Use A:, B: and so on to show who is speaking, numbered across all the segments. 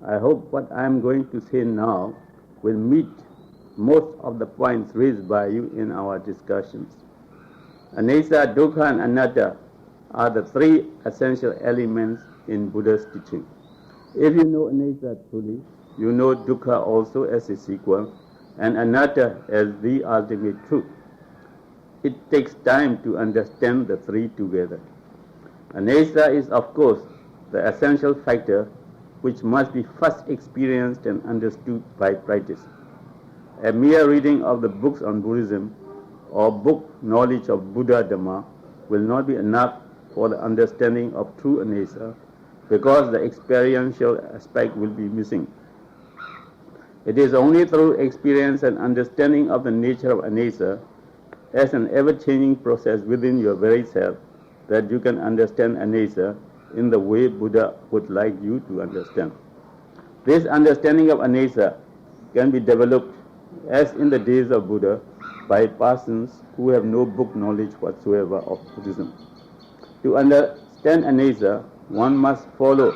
A: I hope what I am going to say now will meet most of the points raised by you in our discussions. Anicca, Dukkha and Anatta are the three essential elements in Buddha's teaching. If you know Anicca truly, you know Dukkha also as a sequel and Anatta as the ultimate truth. It takes time to understand the three together. Anicca is of course the essential factor which must be first experienced and understood by practice. A mere reading of the books on Buddhism or book knowledge of Buddha Dhamma will not be enough for the understanding of true Anicca because the experiential aspect will be missing. It is only through experience and understanding of the nature of Anicca as an ever-changing process within your very self that you can understand Anicca in the way Buddha would like you to understand. This understanding of Anicca can be developed, as in the days of Buddha, by persons who have no book knowledge whatsoever of Buddhism. To understand Anicca, one must follow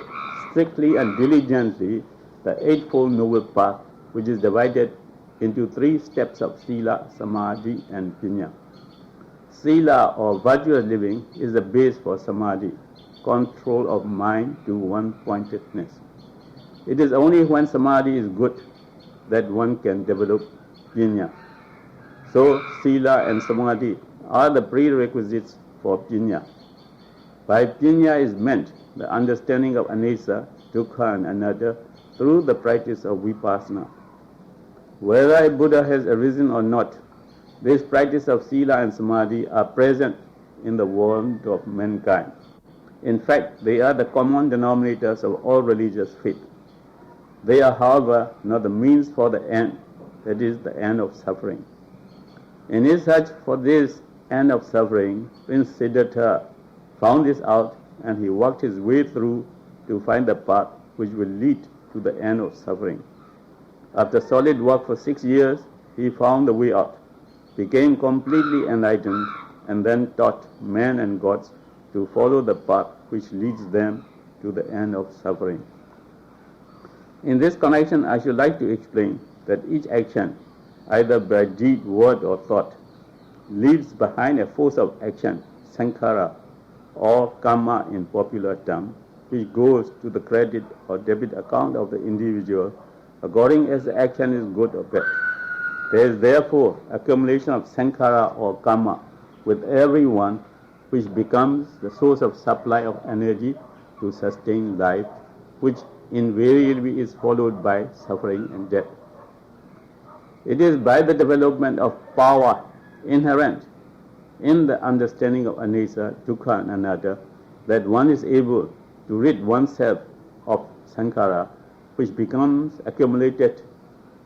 A: strictly and diligently the Eightfold Noble Path, which is divided into 3 steps of Sila, Samadhi and Panya. Sila, or virtuous living, is the base for Samadhi, control of mind to one-pointedness. It is only when Samadhi is good that one can develop Panya. So, Sila and Samadhi are the prerequisites for Panya. By Panya is meant the understanding of Anicca, Dukkha and Anatta through the practice of Vipassana. Whether a Buddha has arisen or not, this practice of Sila and Samadhi are present in the world of mankind. In fact, they are the common denominators of all religious faith. They are, however, not the means for the end, that is, the end of suffering. In his search for this end of suffering, Prince Siddhartha found this out and he worked his way through to find the path which will lead to the end of suffering. After solid work for 6 years, he found the way out, became completely enlightened, and then taught men and gods to follow the path which leads them to the end of suffering. In this connection, I should like to explain that each action, either by deed, word or thought, leaves behind a force of action, sankhara, or karma in popular term, which goes to the credit or debit account of the individual according as the action is good or bad. There is therefore accumulation of sankhara or karma with everyone, which becomes the source of supply of energy to sustain life, which invariably is followed by suffering and death. It is by the development of power inherent in the understanding of Anicca, Dukkha and Anatta that one is able to rid oneself of sankhara, which becomes accumulated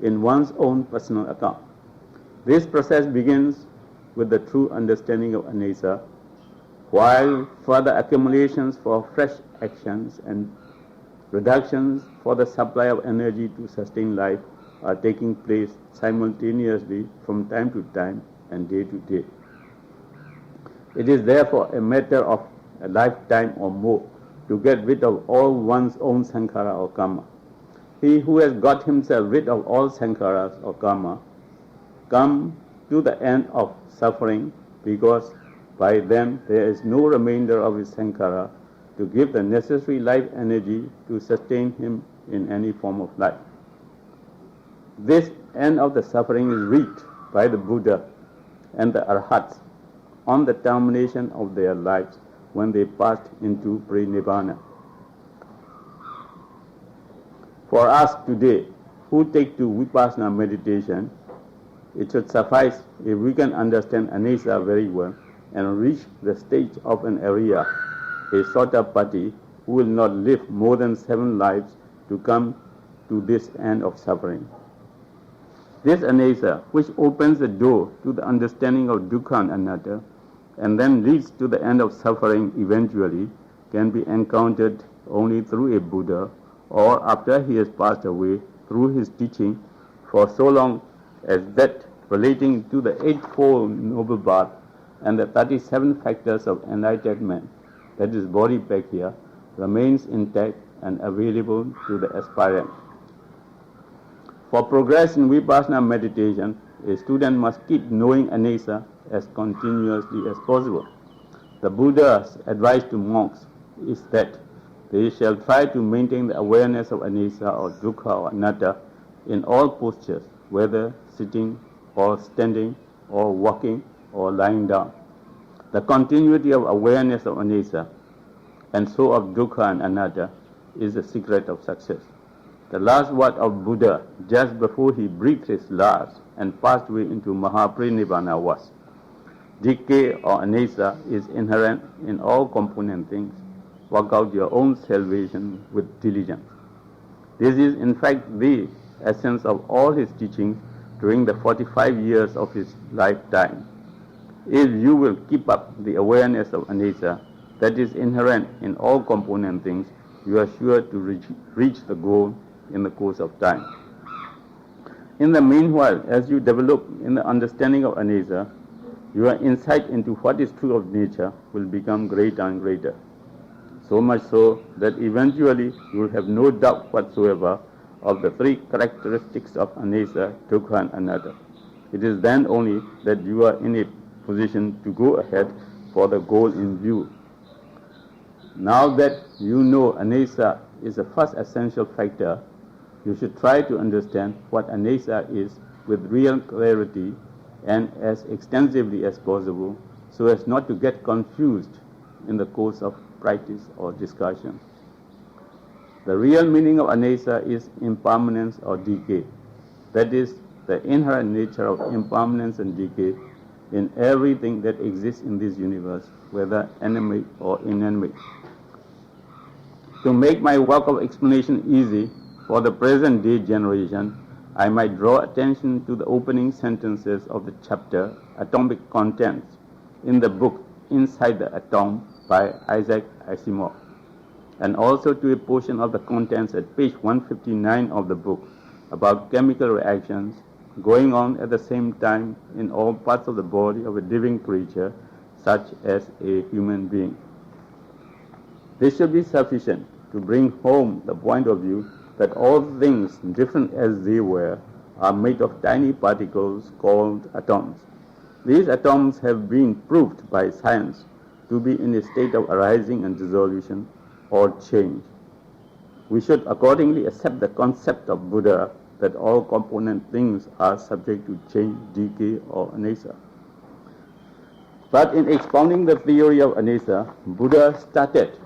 A: in one's own personal account. This process begins with the true understanding of Anicca, while further accumulations for fresh actions and reductions for the supply of energy to sustain life are taking place simultaneously from time to time and day to day. It is therefore a matter of a lifetime or more to get rid of all one's own sankhara or karma. He who has got himself rid of all sankharas or karma comes to the end of suffering, because by them there is no remainder of his sankhara to give the necessary life energy to sustain him in any form of life. This end of the suffering is reached by the Buddha and the Arhats on the termination of their lives when they passed into pre-nibbana. For us today, who take to Vipassana meditation, it should suffice if we can understand Anicca very well and reach the stage of an Arya, a Sotapatti, who will not live more than 7 lives to come to this end of suffering. This Anicca, which opens the door to the understanding of Dukkha and Anatta, and then leads to the end of suffering eventually, can be encountered only through a Buddha, or after he has passed away, through his teaching, for so long as that relating to the Eightfold Noble Path and the 37 factors of enlightenment, that is bodhipakya, remains intact and available to the aspirant. For progress in Vipassana meditation, a student must keep knowing Anesa as continuously as possible. The Buddha's advice to monks is that they shall try to maintain the awareness of Anesa or Dukkha or Anatta in all postures, whether sitting or standing or walking or lying down. The continuity of awareness of Anesa and so of Dukkha and Anatta is the secret of success. The last word of Buddha just before he breathed his last and passed away into Mahaparinibbana was, decay or Anesa is inherent in all component things. Work out your own salvation with diligence. This is in fact the essence of all his teachings during the 45 years of his lifetime. If you will keep up the awareness of Anesa that is inherent in all component things, you are sure to reach the goal in the course of time. In the meanwhile, as you develop in the understanding of Anesa, your insight into what is true of nature will become greater and greater. So much so that eventually you will have no doubt whatsoever of the three characteristics of Anesa, Dukkha and Anatta. It is then only that you are in a position to go ahead for the goal in view. Now that you know Anesa is the first essential factor, you should try to understand what Anesa is with real clarity and as extensively as possible, so as not to get confused in the course of practice or discussion. The real meaning of Anesa is impermanence or decay. That is, the inherent nature of impermanence and decay in everything that exists in this universe, whether animate or inanimate. To make my work of explanation easy for the present day generation, I might draw attention to the opening sentences of the chapter Atomic Contents in the book Inside the Atom by Isaac Asimov, and also to a portion of the contents at page 159 of the book about chemical reactions going on at the same time in all parts of the body of a living creature such as a human being. This should be sufficient to bring home the point of view that all things, different as they were, are made of tiny particles called atoms. These atoms have been proved by science to be in a state of arising and dissolution or change. We should accordingly accept the concept of Buddha that all component things are subject to change, decay, or Anesa. But in expounding the theory of Anesa, Buddha started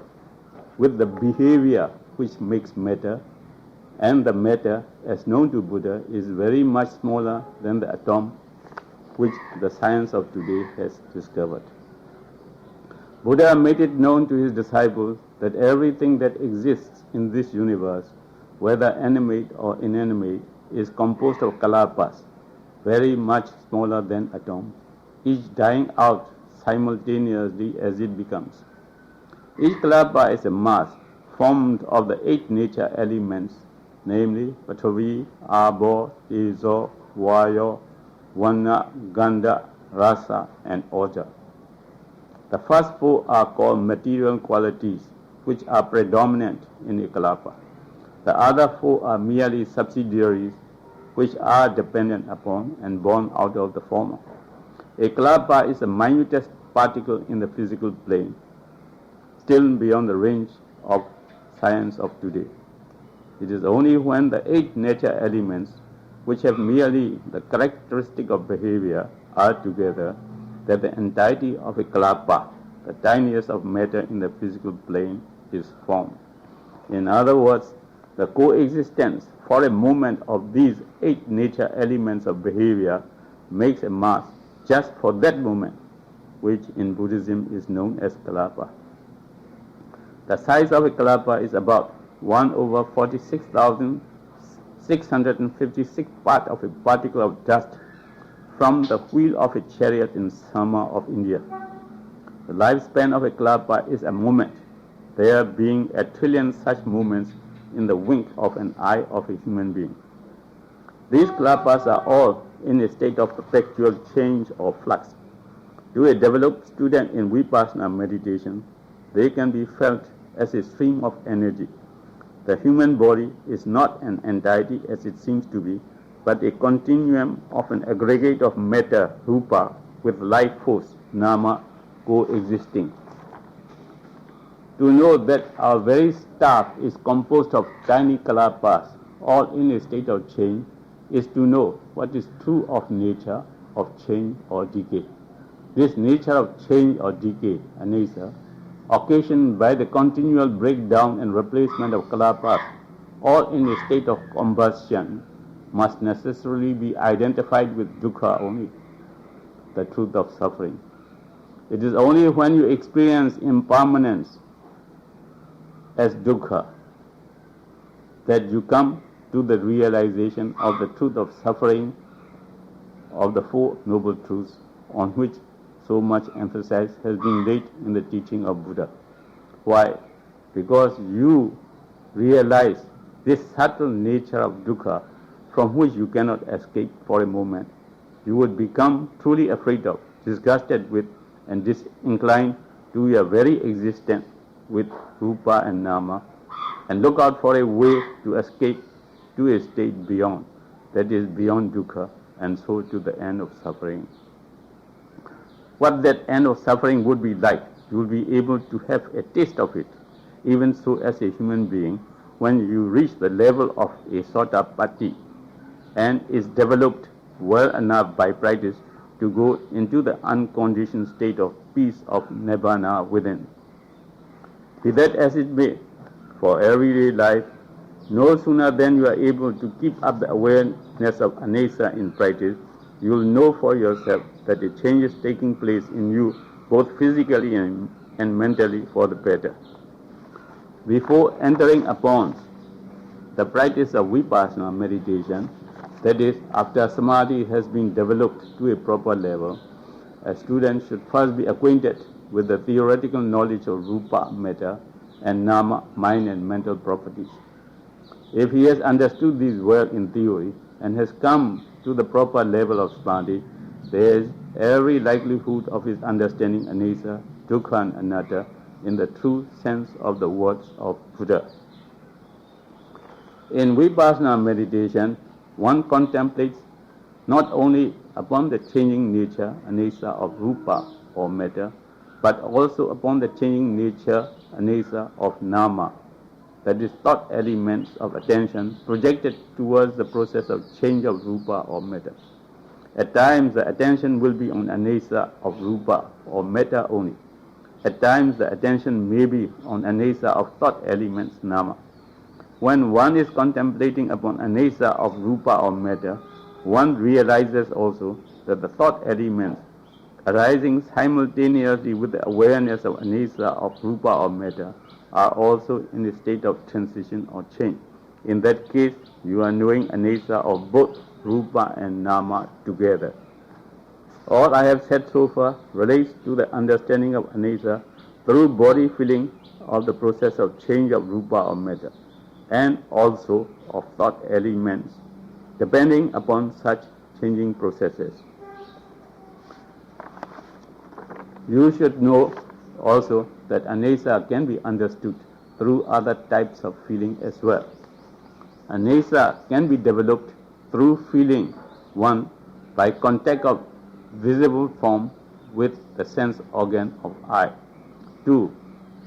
A: with the behavior which makes matter, and the matter, as known to Buddha, is very much smaller than the atom which the science of today has discovered. Buddha made it known to his disciples that everything that exists in this universe, whether animate or inanimate, is composed of kalapas, very much smaller than atoms, each dying out simultaneously as it becomes. Each kalapa is a mass formed of the 8 nature elements, namely Pathavi, Abo, Tejo, Vayo, Vana, Gandha, Rasa, and Oja. The first 4 are called material qualities, which are predominant in a kalapa. The other 4 are merely subsidiaries, which are dependent upon and born out of the former. A kalapa is the minutest particle in the physical plane, still beyond the range of science of today. It is only when the 8 nature elements, which have merely the characteristic of behavior, are together that the entirety of a kalapa, the tiniest of matter in the physical plane, is formed. In other words, the coexistence for a moment of these 8 nature elements of behavior makes a mass just for that moment, which in Buddhism is known as kalapa. The size of a kalapa is about 1/46,656 part of a particle of dust from the wheel of a chariot in summer of India. The lifespan of a kalapa is a moment, there being a trillion such moments in the wink of an eye of a human being. These kalapas are all in a state of perpetual change or flux. To a developed student in Vipassana meditation, they can be felt as a stream of energy. The human body is not an entity as it seems to be, but a continuum of an aggregate of matter, rupa, with life force, nama, coexisting. To know that our very staff is composed of tiny kalapas, all in a state of change, is to know what is true of nature of change or decay. This nature of change or decay, anesa, occasioned by the continual breakdown and replacement of kalapas, all in a state of combustion, must necessarily be identified with dukkha only, the truth of suffering. It is only when you experience impermanence as dukkha that you come to the realization of the truth of suffering, of the Four Noble Truths on which so much emphasis has been laid in the teaching of Buddha. Why? Because you realize this subtle nature of dukkha from which you cannot escape for a moment. You would become truly afraid of, disgusted with, and disinclined to your very existence with rupa and nama, and look out for a way to escape to a state beyond, that is beyond dukkha, and so to the end of suffering. What that end of suffering would be like, you will be able to have a taste of it, even so as a human being, when you reach the level of a Sotapatti and is developed well enough by practice to go into the unconditioned state of peace of nibbana within. Be that as it may, for everyday life, no sooner than you are able to keep up the awareness of anesa in practice, you will know for yourself that a change is taking place in you both physically and mentally for the better. Before entering upon the practice of vipassana meditation, that is, after samadhi has been developed to a proper level, a student should first be acquainted with the theoretical knowledge of rupa, matter, and nama, mind and mental properties. If he has understood these well in theory and has come to the proper level of samadhi, there is every likelihood of his understanding anesa, dukkha and anatta in the true sense of the words of Buddha. In vipassana meditation, one contemplates not only upon the changing nature, anesa, of rupa or matter, but also upon the changing nature, anesa, of nama, that is, thought elements of attention projected towards the process of change of rupa or matter. At times the attention will be on anesa of rupa or matter only. At times the attention may be on anesa of thought elements, nama. When one is contemplating upon anesa of rupa or matter, one realizes also that the thought elements arising simultaneously with the awareness of anesa of rupa or matter are also in a state of transition or change. In that case, you are knowing anesa of both rupa and nama together. All I have said so far relates to the understanding of anesa through body feeling of the process of change of rupa or matter, and also of thought elements, depending upon such changing processes. You should know also that anesa can be understood through other types of feeling as well. Anesa can be developed through feeling, one, by contact of visible form with the sense organ of eye, two,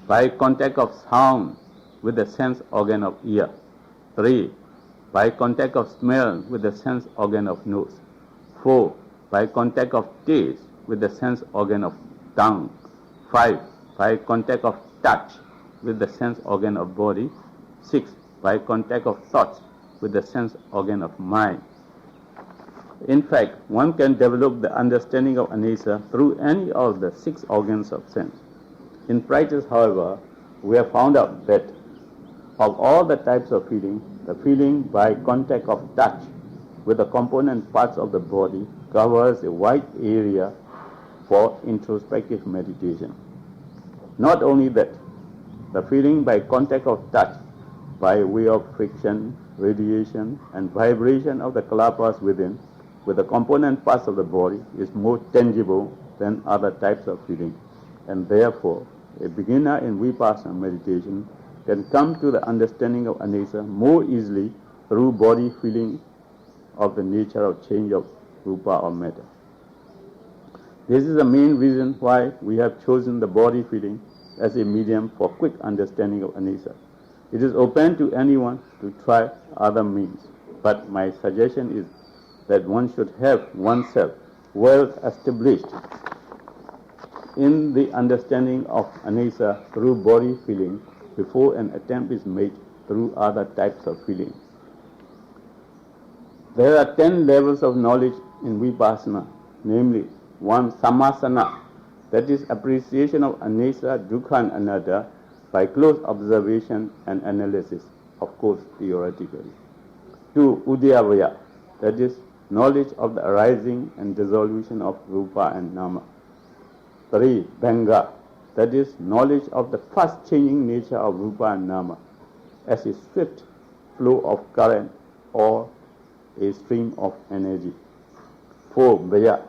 A: by contact of sound with the sense organ of ear, three, by contact of smell with the sense organ of nose, four, by contact of taste with the sense organ of tongue, five, by contact of touch with the sense organ of body, six, by contact of thoughts with the sense organ of mind. In fact, one can develop the understanding of anesa through any of the 6 organs of sense. In practice, however, we have found out that of all the types of feeling, the feeling by contact of touch with the component parts of the body covers a wide area for introspective meditation. Not only that, the feeling by contact of touch by way of friction, radiation and vibration of the kalapas within with the component parts of the body is more tangible than other types of feeling, and therefore a beginner in vipassana meditation can come to the understanding of anicca more easily through body feeling of the nature of change of rupa or matter. This is the main reason why we have chosen the body feeling as a medium for quick understanding of anicca. It is open to anyone to try other means, but my suggestion is that one should have oneself well established in the understanding of anicca through body feeling before an attempt is made through other types of feeling. There are 10 levels of knowledge in vipassana, namely 1. Samasana, that is appreciation of anicca, dukkha and anatta by close observation and analysis, of course theoretically. 2. Udyavaya, that is knowledge of the arising and dissolution of rupa and nama. 3. Bhanga, that is knowledge of the fast changing nature of rupa and nama as a swift flow of current or a stream of energy. 4. Bhaya,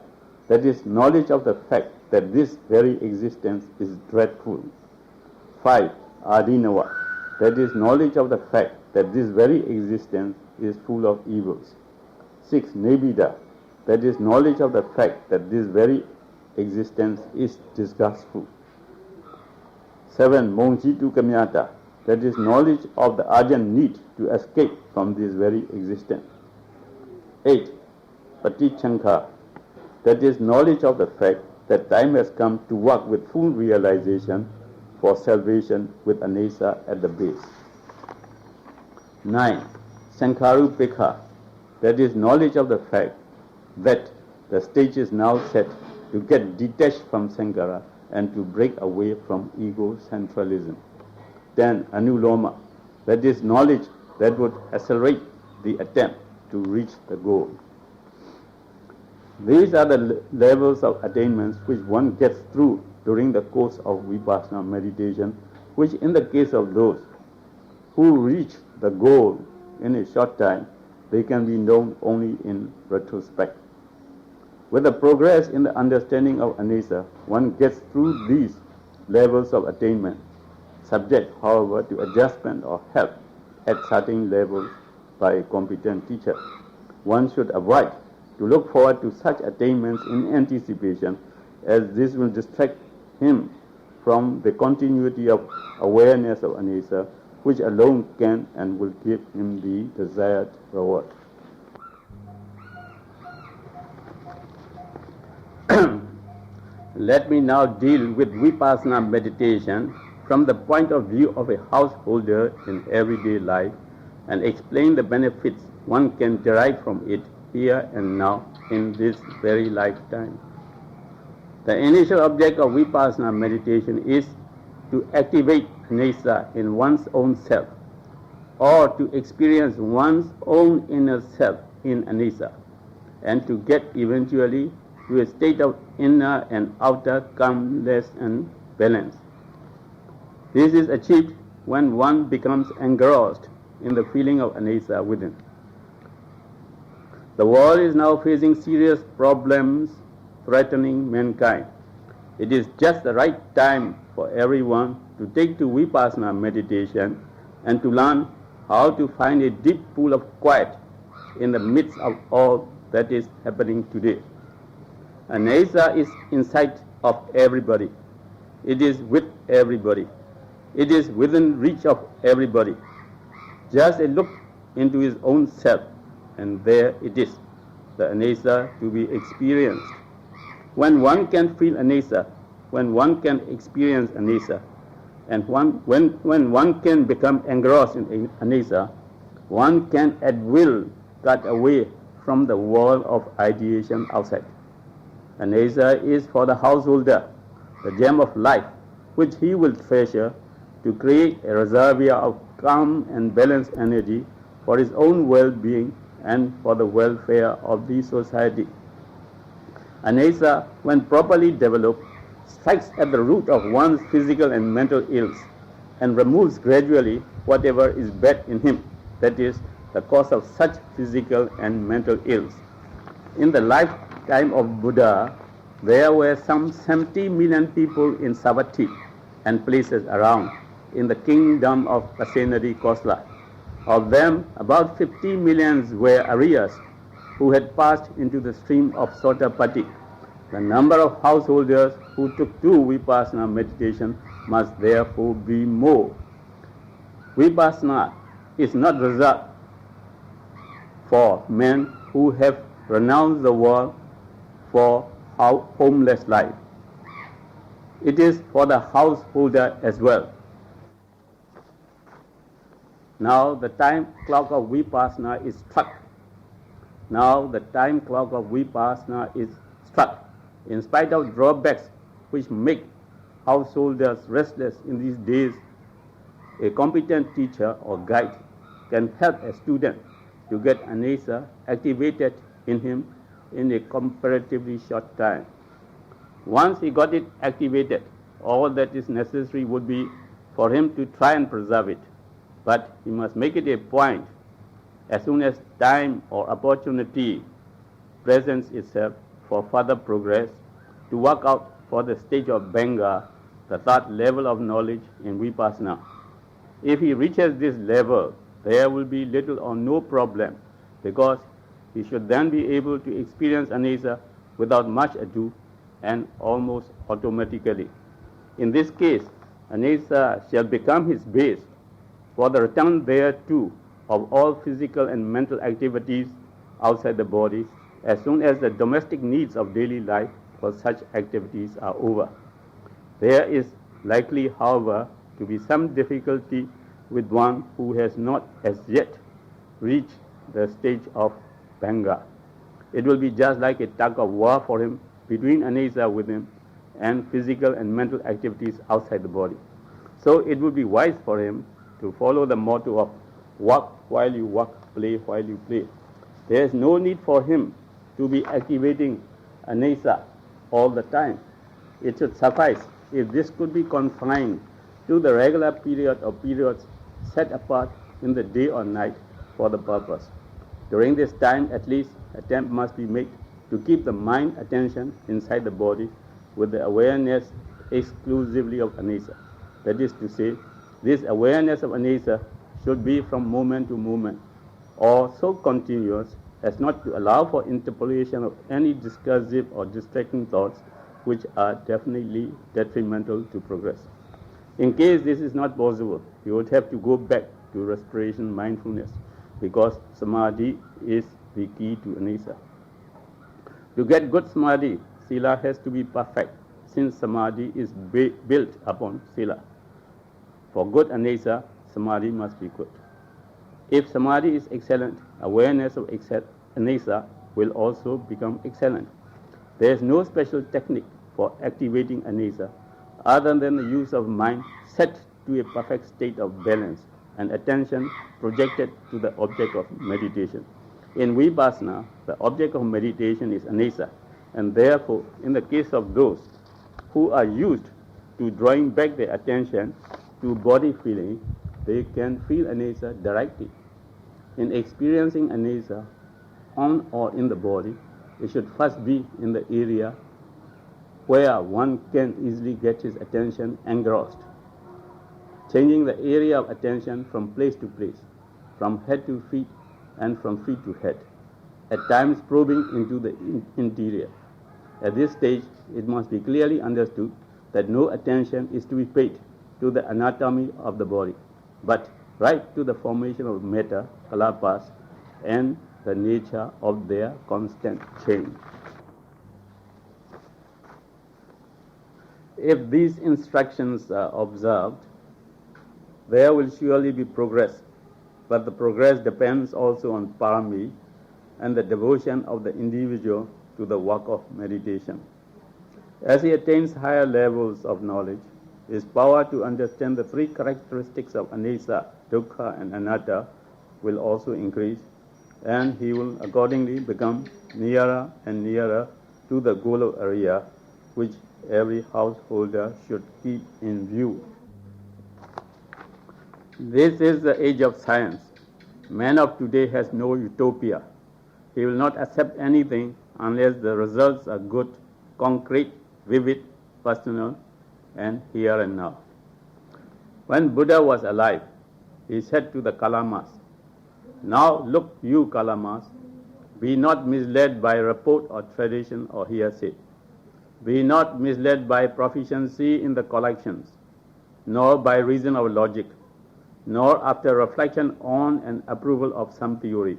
A: that is knowledge of the fact that this very existence is dreadful. 5. Adinava, that is knowledge of the fact that this very existence is full of evils. 6. Nibbida, that is knowledge of the fact that this very existence is disgustful. 7. Monjitu kamyata, that is knowledge of the urgent need to escape from this very existence. 8. Patichanka, that is knowledge of the fact that time has come to work with full realization for salvation with anicca at the base. 9. Sankharupekha, that is knowledge of the fact that the stage is now set to get detached from sankhara and to break away from ego-centralism. 10. Anuloma, that is knowledge that would accelerate the attempt to reach the goal. These are the levels of attainments which one gets through during the course of vipassana meditation, which in the case of those who reach the goal in a short time, they can be known only in retrospect. With the progress in the understanding of anicca, one gets through these levels of attainment, subject, however, to adjustment or help at certain levels by a competent teacher. One should avoid to look forward to such attainments in anticipation, as this will distract him from the continuity of awareness of anicca, which alone can and will give him the desired reward. Let me now deal with vipassana meditation from the point of view of a householder in everyday life and explain the benefits one can derive from it here and now in this very lifetime. The initial object of vipassana meditation is to activate anicca in one's own self, or to experience one's own inner self in anicca, and to get eventually to a state of inner and outer calmness and balance. This is achieved when one becomes engrossed in the feeling of anicca within. The world is now facing serious problems threatening mankind. It is just the right time for everyone to take to vipassana meditation and to learn how to find a deep pool of quiet in the midst of all that is happening today. Anicca is inside of everybody. It is with everybody. It is within reach of everybody. Just a look into his own self, and there it is, the anicca to be experienced. When one can feel anicca, when one can experience anicca, and when one can become engrossed in anicca, one can at will cut away from the world of ideation outside. Anicca is for the householder, the gem of life, which he will treasure to create a reservoir of calm and balanced energy for his own well-being and for the welfare of the society. Anicca, when properly developed, strikes at the root of one's physical and mental ills and removes gradually whatever is bad in him, that is, the cause of such physical and mental ills. In the lifetime of Buddha, there were some 70 million people in Savatthi and places around in the kingdom of Pasenadi Kosla. Of them, about 50 millions were Aryas who had passed into the stream of Sotapatti. The number of householders who took to Vipassana meditation must therefore be more. Vipassana is not reserved for men who have renounced the world for homeless life. It is for the householder as well. Now the time clock of Vipassana is struck. In spite of drawbacks which make householders restless in these days, a competent teacher or guide can help a student to get anesa activated in him in a comparatively short time. Once he got it activated, all that is necessary would be for him to try and preserve it. But he must make it a point, as soon as time or opportunity presents itself for further progress, to work out for the stage of Banga, the third level of knowledge in Vipassana. If he reaches this level, there will be little or no problem, because he should then be able to experience anesa without much ado and almost automatically. In this case, anesa shall become his base for the return thereto of all physical and mental activities outside the body, as soon as the domestic needs of daily life for such activities are over. There is likely, however, to be some difficulty with one who has not as yet reached the stage of Banga. It will be just like a tug of war for him between anesa within and physical and mental activities outside the body. So it would be wise for him to follow the motto of work while you work, play while you play. There is no need for him to be activating anesa all the time. It should suffice if this could be confined to the regular period or periods set apart in the day or night for the purpose. During this time, at least, attempt must be made to keep the mind attention inside the body with the awareness exclusively of anesa. That is to say, this awareness of anesa should be from moment to moment, or so continuous as not to allow for interpolation of any discursive or distracting thoughts which are definitely detrimental to progress. In case this is not possible, you would have to go back to respiration mindfulness, because samadhi is the key to anesa. To get good samadhi, sila has to be perfect, since samadhi is built upon sila. For good anesa, samadhi must be good. If samadhi is excellent, awareness of anesa will also become excellent. There is no special technique for activating anesa other than the use of mind set to a perfect state of balance and attention projected to the object of meditation. In Vipassana, the object of meditation is anesa, and therefore, in the case of those who are used to drawing back their attention to body feeling, they can feel anesa directly. In experiencing anesa on or in the body, it should first be in the area where one can easily get his attention engrossed, changing the area of attention from place to place, from head to feet and from feet to head, at times probing into the interior. At this stage, it must be clearly understood that no attention is to be paid to the anatomy of the body, but right to the formation of metta, kalapas, and the nature of their constant change. If these instructions are observed, there will surely be progress, but the progress depends also on parami and the devotion of the individual to the work of meditation. As he attains higher levels of knowledge, his power to understand the three characteristics of anesa, dukkha, and anatta will also increase, and he will accordingly become nearer and nearer to the goal of Arya, which every householder should keep in view. This is the age of science. Man of today has no utopia. He will not accept anything unless the results are good, concrete, vivid, personal, and here and now. When Buddha was alive, he said to the Kalamas, "Now look, you Kalamas, be not misled by report or tradition or hearsay. Be not misled by proficiency in the collections, nor by reason of logic, nor after reflection on and approval of some theory,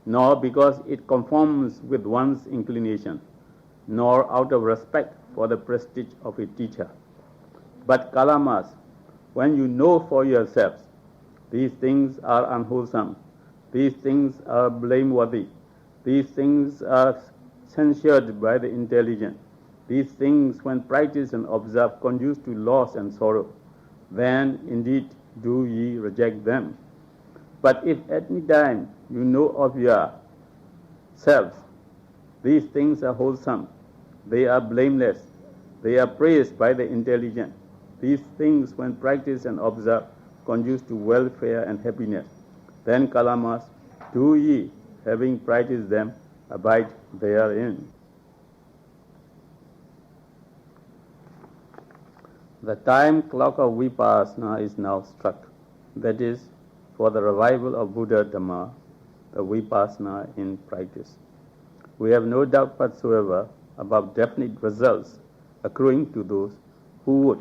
A: nor because it conforms with one's inclination, nor out of respect for the prestige of a teacher. But Kalamas, when you know for yourselves, these things are unwholesome, these things are blameworthy, these things are censured by the intelligent, these things when practiced and observed conduce to loss and sorrow, then indeed do ye reject them. But if at any time you know of yourselves, these things are wholesome, they are blameless, they are praised by the intelligent, these things when practiced and observed conduce to welfare and happiness, then Kalamas, do ye, having practiced them, abide therein." The time clock of Vipassana is now struck. That is, for the revival of Buddha Dhamma, the Vipassana in practice. We have no doubt whatsoever about definite results accruing to those who would,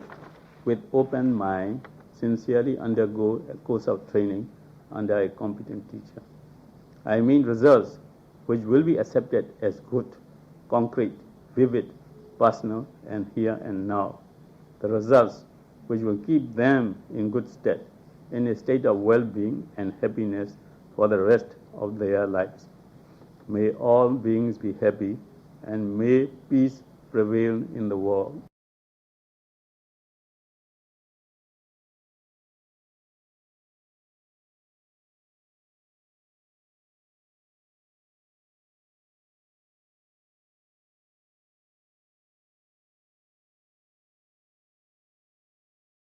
A: with open mind, sincerely undergo a course of training under a competent teacher. I mean results which will be accepted as good, concrete, vivid, personal, and here and now. The results which will keep them in good stead, in a state of well-being and happiness for the rest of their lives. May all beings be happy, and may peace prevail in the world.